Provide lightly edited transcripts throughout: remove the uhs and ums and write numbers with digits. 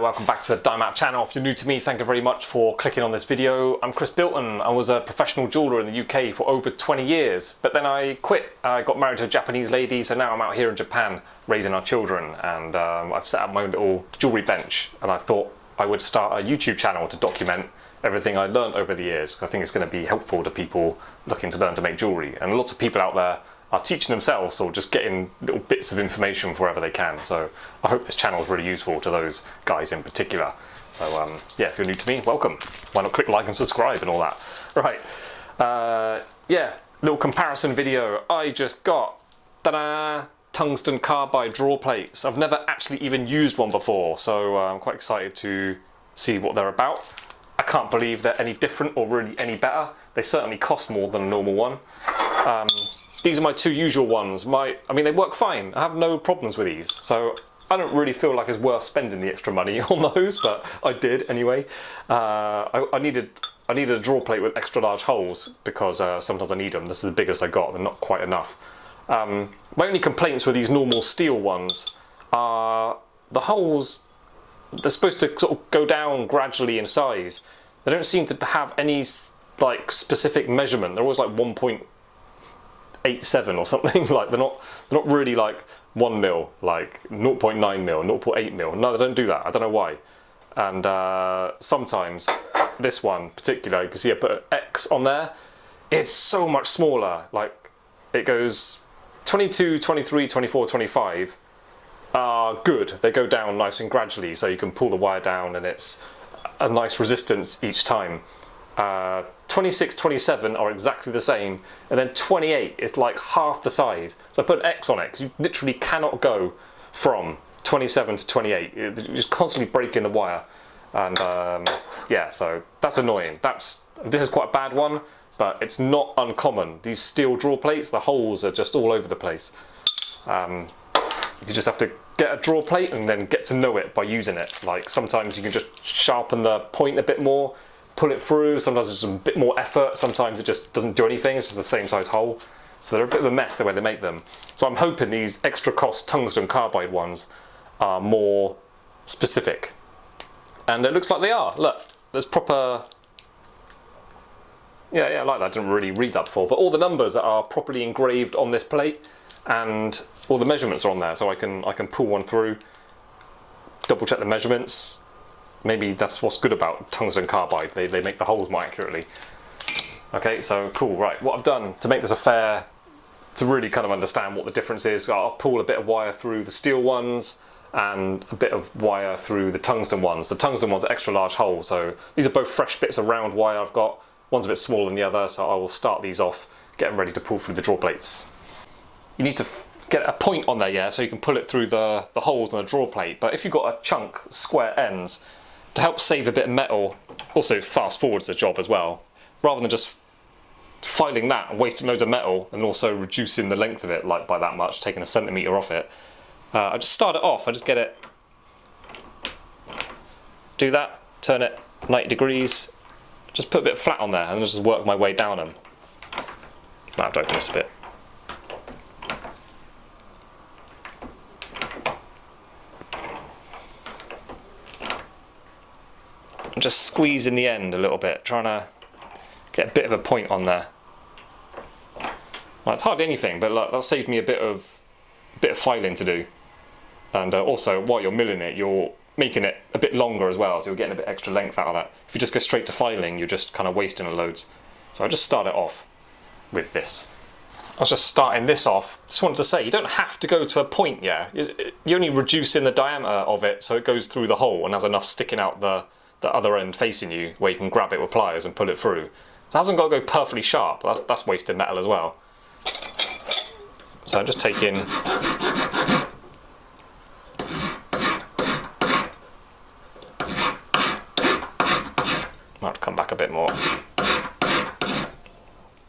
welcome back to the Diamond channel. If you're new to me, thank you very much for clicking on this video. I'm Chris Bilton. I was a professional jeweller in the UK for over 20 years, but then I quit. I got married to a Japanese lady, so now I'm out here in Japan raising our children, and I've set up my own little jewellery bench, and I thought I would start a YouTube channel to document everything I learned over the years. I think it's going to be helpful to people looking to learn to make jewellery, and lots of people out there are teaching themselves or just getting little bits of information wherever they can. So I hope this channel is really useful to those guys in particular. So yeah, if you're new to me, welcome. Why not click like and subscribe and all that. Right, yeah, little comparison video. I just got, ta-da, tungsten carbide draw plates. I've never actually even used one before, so I'm quite excited to see what they're about. I can't believe they're any different or really any better. They certainly cost more than a normal one. These are my two usual ones. I mean, they work fine. I have no problems with these. So I don't really feel like it's worth spending the extra money on those, but I did anyway. I needed a draw plate with extra large holes because sometimes I need them. This is the biggest I got. They're not quite enough. My only complaints with these normal steel ones are the holes. They're supposed to sort of go down gradually in size. They don't seem to have any like specific measurement. They're always like 1.87 or something. Like they're not really like 1 mil, like 0.9 mil, 0.8 mil. No, they don't do that. I don't know why. And sometimes this one in particular, you can see I put an X on there. It's so much smaller. Like it goes 22, 23, 24, 25 are good. They go down nice and gradually, so you can pull the wire down and it's a nice resistance each time. 26, 27 are exactly the same, and then 28 is like half the size. So I put an X on it because you literally cannot go from 27 to 28. You're just constantly breaking the wire, and yeah, so that's annoying. This is quite a bad one, but it's not uncommon. These steel draw plates, the holes are just all over the place. You just have to get a draw plate and then get to know it by using it. Like sometimes you can just sharpen the point a bit more, pull it through. Sometimes it's a bit more effort. Sometimes it just doesn't do anything. It's just the same size hole. So they're a bit of a mess the way they make them. So I'm hoping these extra cost tungsten carbide ones are more specific. And it looks like they are. Look, there's proper... Yeah, I like that. I didn't really read that before. But all the numbers are properly engraved on this plate, and all the measurements are on there, so I can pull one through, double check the measurements. Maybe that's what's good about tungsten carbide. They make the holes more accurately. Okay, so cool. Right, what I've done to make this to really kind of understand what the difference is, I'll pull a bit of wire through the steel ones and a bit of wire through the tungsten ones. The tungsten ones are extra large holes, so these are both fresh bits of round wire I've got. One's a bit smaller than the other, so I will start these off, get them ready to pull through the draw plates. You need to get a point on there, yeah, so you can pull it through the holes on the draw plate. But if you've got a chunk, square ends, to help save a bit of metal, also fast forwards the job as well, rather than just filing that and wasting loads of metal and also reducing the length of it like by that much, taking a centimetre off it. I just start it off, I just get it, do that, turn it 90 degrees, just put a bit flat on there and just work my way down them. Might have to open this a bit. And just squeeze in the end a little bit, trying to get a bit of a point on there. Well, it's hardly anything, but look, that saves me a bit of filing to do. And also, while you're milling it, you're making it a bit longer as well, so you're getting a bit extra length out of that. If you just go straight to filing, you're just kind of wasting loads. So I just start it off with this. I was just starting this off. Just wanted to say, you don't have to go to a point, yeah. You're only reducing the diameter of it so it goes through the hole and has enough sticking out the other end facing you where you can grab it with pliers and pull it through. So it hasn't got to go perfectly sharp. That's wasted metal as well. So I'm just taking... Might come back a bit more.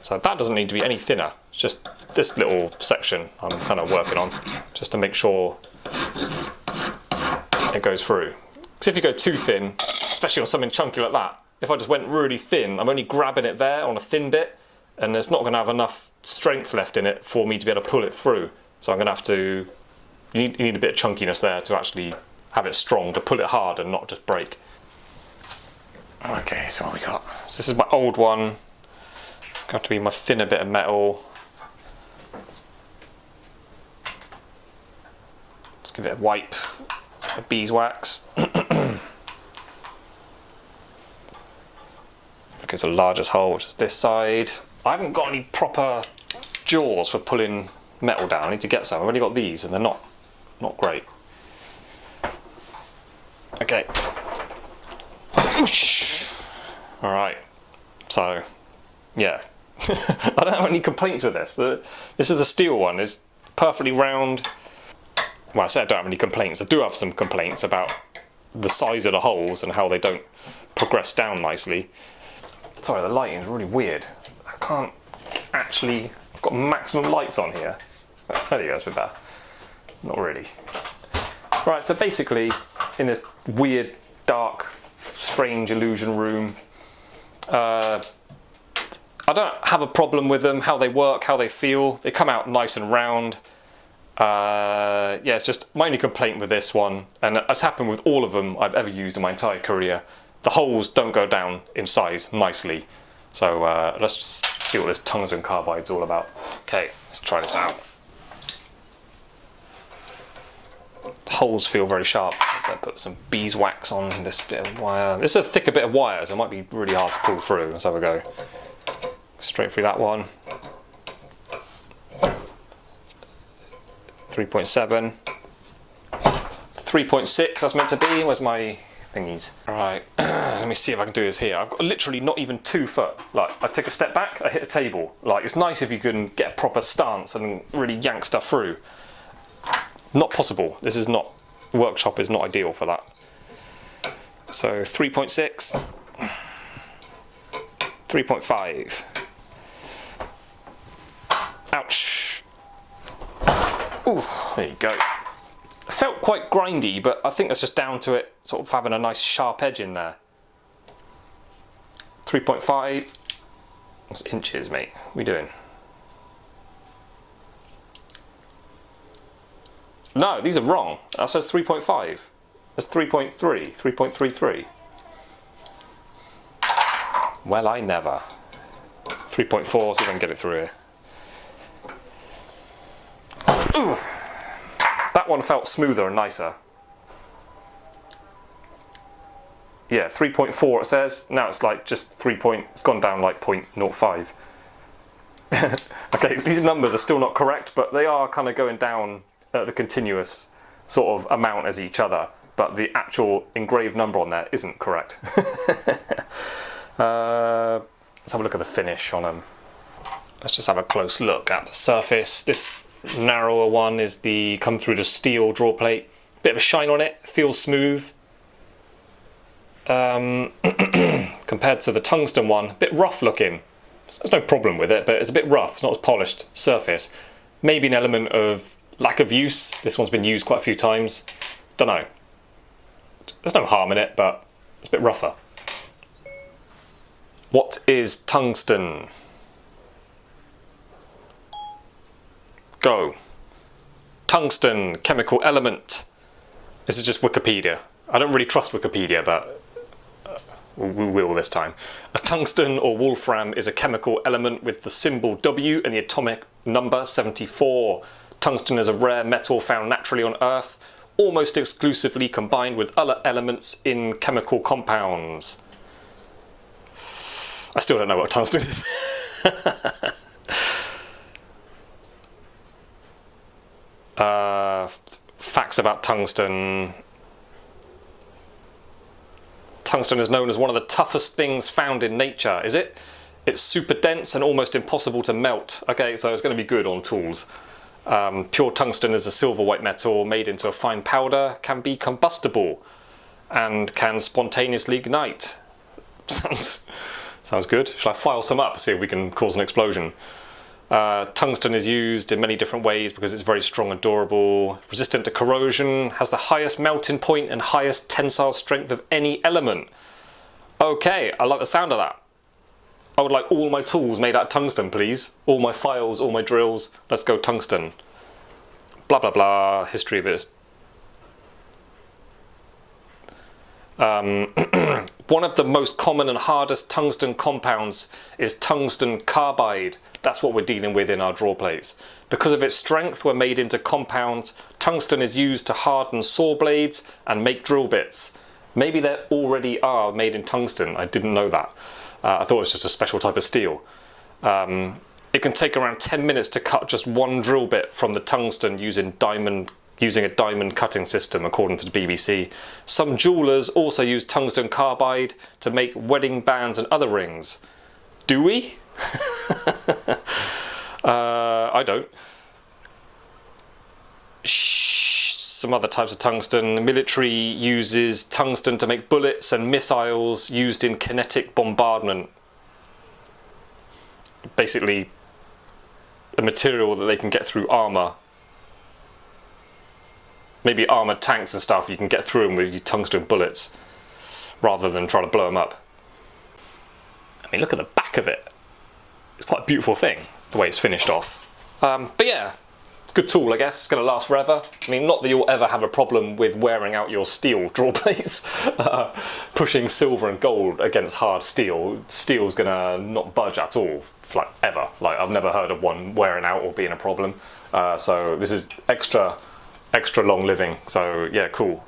So that doesn't need to be any thinner. It's just this little section I'm kind of working on, just to make sure it goes through. Because if you go too thin, especially on something chunky like that, if I just went really thin, I'm only grabbing it there on a thin bit, and it's not going to have enough strength left in it for me to be able to pull it through. So I'm going to have to, you need a bit of chunkiness there to actually have it strong, to pull it hard and not just break. Okay, so what we got? So this is my old one. Got to be my thinner bit of metal. Let's give it a wipe, a beeswax. Because the largest hole, which is this side. I haven't got any proper jaws for pulling metal down. I need to get some. I've only got these and they're not great. Okay. Alright. So, yeah. I don't have any complaints with this. This is the steel one. It's perfectly round. Well, I said I don't have any complaints. I do have some complaints about the size of the holes and how they don't progress down nicely. Sorry, the lighting is really weird. I can't actually... I've got maximum lights on here. There you go, that's a bit better. Not really. Right, so basically, in this weird, dark, strange illusion room, I don't have a problem with them, how they work, how they feel. They come out nice and round. Yeah, it's just my only complaint with this one, and it's happened with all of them I've ever used in my entire career. The holes don't go down in size nicely. So let's just see what this tungsten carbide's all about. Okay, let's try this out. The holes feel very sharp. I'm gonna put some beeswax on this bit of wire. This is a thicker bit of wire, so it might be really hard to pull through. Let's have a go. Straight through that one. 3.7. 3.6 that's meant to be. Where's my thingies? Alright, let me see if I can do this here. I've got literally not even 2 foot. Like, I take a step back, I hit a table. Like, it's nice if you can get a proper stance and really yank stuff through. Not possible. This is not, workshop is not ideal for that. So 3.6, 3.5. Ouch. Ooh, there you go. It felt quite grindy, but I think that's just down to it sort of having a nice sharp edge in there. 3.5. What's inches, mate? What are we doing? No, these are wrong. That says 3.5. That's 3.3, 3.33. Well, I never. 3.4, see if I can get it through here. Ooh. That one felt smoother and nicer. Yeah, 3.4 it says. Now it's like just 3 point, it's gone down like 0.05. Okay, these numbers are still not correct, but they are kind of going down at the continuous sort of amount as each other, but the actual engraved number on there isn't correct. Let's have a look at the finish on them. Let's just have a close look at the surface. This narrower one is the come through the steel draw plate. Bit of a shine on it, feels smooth. Compared to the tungsten one, a bit rough looking. There's no problem with it, but it's a bit rough, it's not as polished surface. Maybe an element of lack of use. This one's been used quite a few times. Don't know. There's no harm in it, but it's a bit rougher. What is tungsten? Go. Tungsten, chemical element. This is just Wikipedia. I don't really trust Wikipedia, but we will this time. A tungsten or wolfram is a chemical element with the symbol W and the atomic number 74. Tungsten is a rare metal found naturally on Earth, almost exclusively combined with other elements in chemical compounds. I still don't know what tungsten is. Facts about tungsten. Tungsten is known as one of the toughest things found in nature, is it? It's super dense and almost impossible to melt. Okay, so it's going to be good on tools. Pure tungsten is a silver white metal made into a fine powder, can be combustible, and can spontaneously ignite. Sounds good. Shall I file some up, see if we can cause an explosion? Tungsten is used in many different ways because it's very strong and durable, resistant to corrosion, has the highest melting point and highest tensile strength of any element. Okay, I like the sound of that. I would like all my tools made out of tungsten, please. All my files, all my drills, let's go tungsten. Blah blah blah, history of it. One of the most common and hardest tungsten compounds is tungsten carbide. That's what we're dealing with in our draw plates. Because of its strength, when made into compounds, tungsten is used to harden saw blades and make drill bits. Maybe they already are made in tungsten. I didn't know that. I thought it was just a special type of steel. It can take around 10 minutes to cut just one drill bit from the tungsten using a diamond cutting system, according to the BBC. Some jewellers also use tungsten carbide to make wedding bands and other rings. Do we? I don't. Some other types of tungsten. The military uses tungsten to make bullets and missiles used in kinetic bombardment. Basically, a material that they can get through armour. Maybe armoured tanks and stuff, you can get through them with your tungsten bullets rather than try to blow them up. I mean, look at the back of it. It's quite a beautiful thing, the way it's finished off. But yeah, it's a good tool, I guess. It's going to last forever. I mean, not that you'll ever have a problem with wearing out your steel draw plates. Pushing silver and gold against hard steel, steel's going to not budge at all, like ever. Like, I've never heard of one wearing out or being a problem. So this is extra long living, so yeah, cool.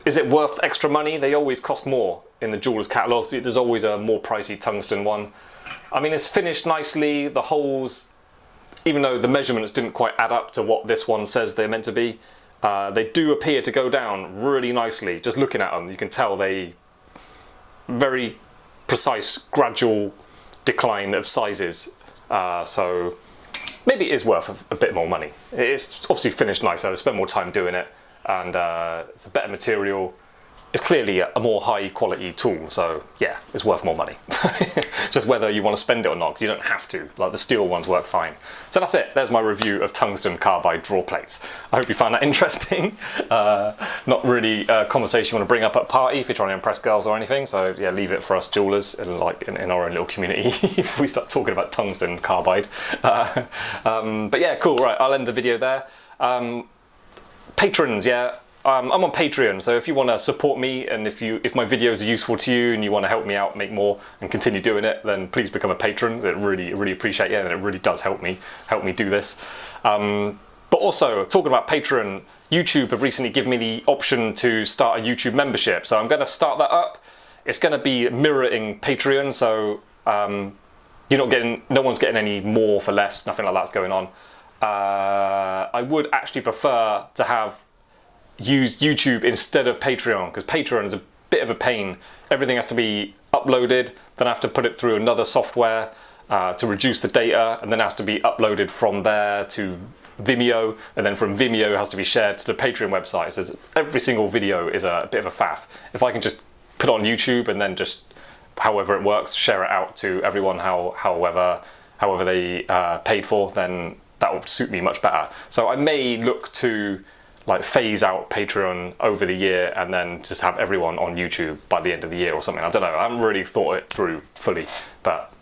Is it worth extra money? They always cost more in the jeweller's catalogues. There's always a more pricey tungsten one. I mean, it's finished nicely. The holes, even though the measurements didn't quite add up to what this one says they're meant to be, they do appear to go down really nicely. Just looking at them, you can tell they very precise, gradual decline of sizes. So maybe it is worth a bit more money. It's obviously finished nicer. I spent more time doing it, and it's a better material. It's clearly a more high quality tool, so yeah, it's worth more money. Just whether you want to spend it or not, because you don't have to. Like, the steel ones work fine. So that's it. There's my review of tungsten carbide draw plates. I hope you found that interesting. Not really a conversation you want to bring up at a party if you're trying to impress girls or anything. So yeah, leave it for us jewelers, like in our own little community, if we start talking about tungsten carbide. But yeah, cool. Right, I'll end the video there. Patrons, yeah. I'm on Patreon, so if you want to support me, and if my videos are useful to you and you want to help me out, make more and continue doing it, then please become a patron. I really appreciate it, and it really does help me do this. But also, talking about Patreon, YouTube have recently given me the option to start a YouTube membership, so I'm going to start that up. It's going to be mirroring Patreon, so no one's getting any more for less, nothing like that's going on. I would actually prefer to use YouTube instead of Patreon, because Patreon is a bit of a pain. Everything has to be uploaded, then I have to put it through another software to reduce the data, and then it has to be uploaded from there to Vimeo, and then from Vimeo it has to be shared to the Patreon website. So every single video is a bit of a faff. If I can just put it on YouTube and then just, however it works, share it out to everyone however they paid for, then that would suit me much better. So I may look to like phase out Patreon over the year and then just have everyone on YouTube by the end of the year or something. I don't know, I haven't really thought it through fully, but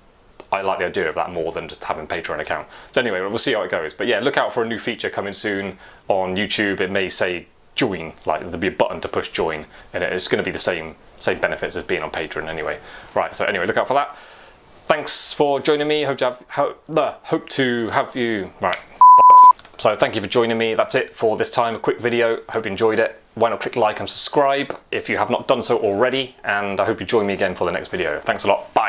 I like the idea of that more than just having a Patreon account. So anyway, we'll see how it goes. But yeah, look out for a new feature coming soon on YouTube. It may say join, like there'll be a button to push join, and it's going to be the same benefits as being on Patreon anyway. Right, so anyway, look out for that. Thanks for joining me. Hope to have you. Right. So thank you for joining me. That's it for this time. A quick video. Hope you enjoyed it. Why not click like and subscribe if you have not done so already, and I hope you join me again for the next video. Thanks a lot. Bye.